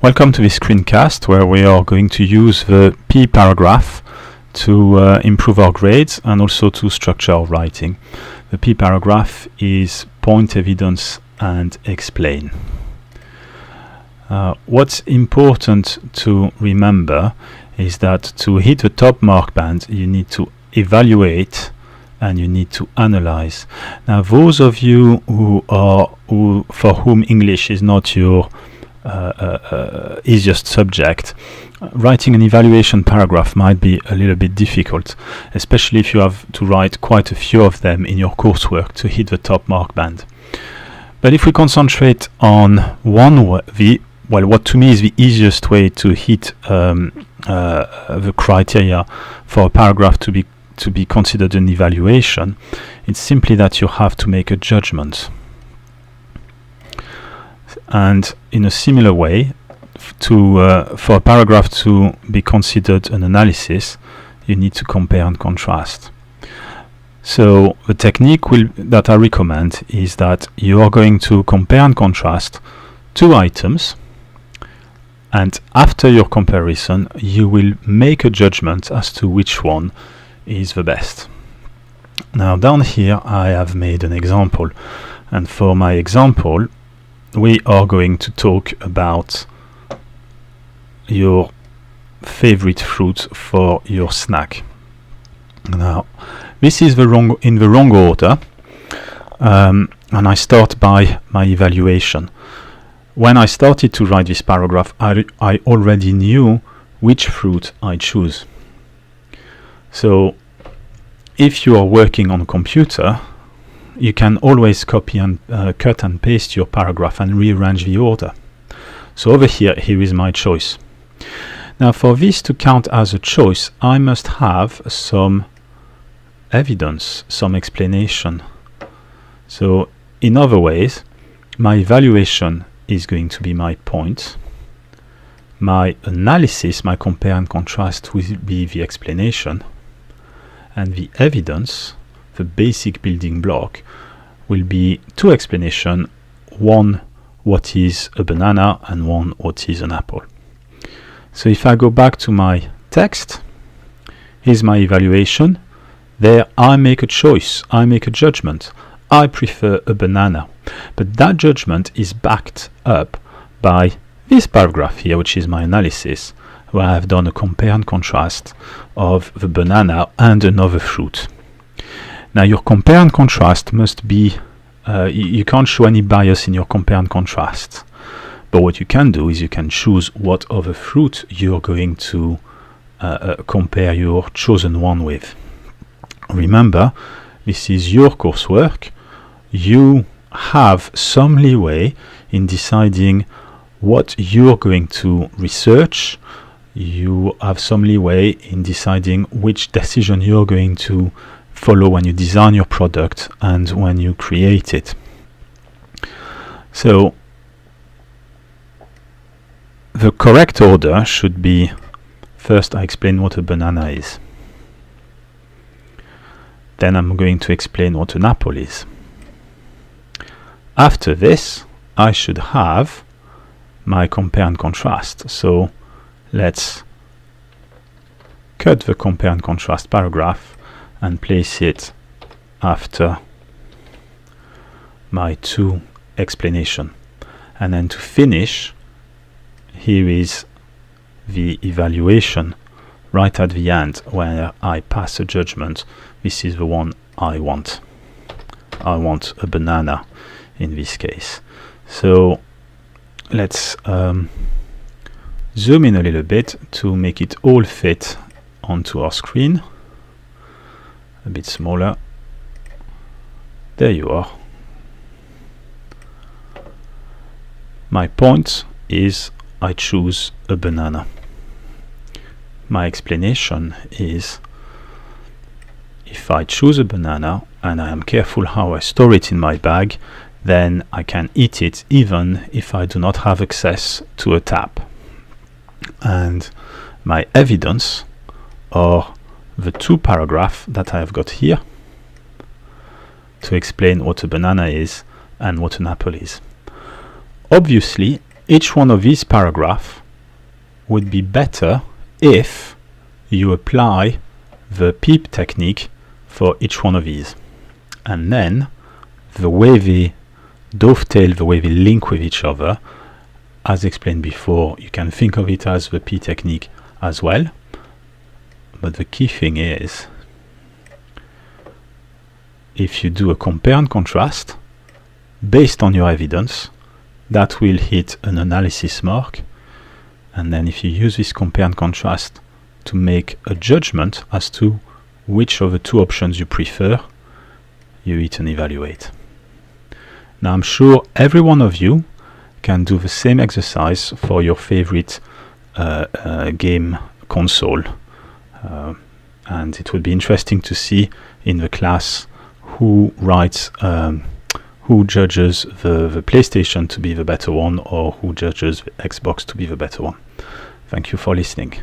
Welcome to this screencast where we are going to use the P paragraph to improve our grades and also to structure our writing. The P paragraph is point, evidence and explain. What's important to remember is that to hit the top mark band you need to evaluate and you need to analyze. Now those of you for whom English is not your easiest subject, writing an evaluation paragraph might be a little bit difficult, especially if you have to write quite a few of them in your coursework to hit the top mark band. But if we concentrate on what to me is the easiest way to hit the criteria for a paragraph to be considered an evaluation, it's simply that you have to make a judgment. And in a similar way, for a paragraph to be considered an analysis, you need to compare and contrast. So the technique that I recommend is that you are going to compare and contrast two items, and after your comparison you will make a judgment as to which one is the best. Now down here I have made an example, and for my example we are going to talk about your favorite fruit for your snack. Now this is in the wrong order, and I start by my evaluation. When I started to write this paragraph, I already knew which fruit I choose. So if you are working on a computer, you can always copy and cut and paste your paragraph and rearrange the order. So over here is my choice. Now for this to count as a choice, I must have some evidence, some explanation. So in other ways, my evaluation is going to be my point. My analysis, my compare and contrast, will be the explanation. And the evidence, the basic building block, will be two explanations, one what is a banana and one what is an apple. So if I go back to my text, here's my evaluation. There I make a choice, I make a judgment. I prefer a banana, but that judgment is backed up by this paragraph here, which is my analysis, where I have done a compare and contrast of the banana and another fruit. Now your compare and contrast must be, you can't show any bias in your compare and contrast, but what you can do is you can choose what other fruit you're going to compare your chosen one with. Remember, this is your coursework. You have some leeway in deciding what you're going to research. You have some leeway in deciding which decision you're going to follow when you design your product and when you create it. So the correct order should be: first I explain what a banana is, then I'm going to explain what an apple is. After this I should have my compare and contrast. So let's cut the compare and contrast paragraph and place it after my two explanation. And then to finish, here is the evaluation right at the end where I pass a judgment. This is the one I want. I want a banana in this case. So let's zoom in a little bit to make it all fit onto our screen. A bit smaller. There you are. My point is I choose a banana. My explanation is if I choose a banana and I am careful how I store it in my bag, then I can eat it even if I do not have access to a tap. And my evidence are the two paragraphs that I have got here to explain what a banana is and what an apple is. Obviously, each one of these paragraphs would be better if you apply the PEEP technique for each one of these. And then the way they dovetail, the way they link with each other, as explained before, you can think of it as the P technique as well. But the key thing is, if you do a compare and contrast based on your evidence, that will hit an analysis mark. And then if you use this compare and contrast to make a judgment as to which of the two options you prefer, you hit an evaluate. Now I'm sure every one of you can do the same exercise for your favorite game console. And it would be interesting to see in the class who writes, who judges the PlayStation to be the better one, or who judges the Xbox to be the better one. Thank you for listening.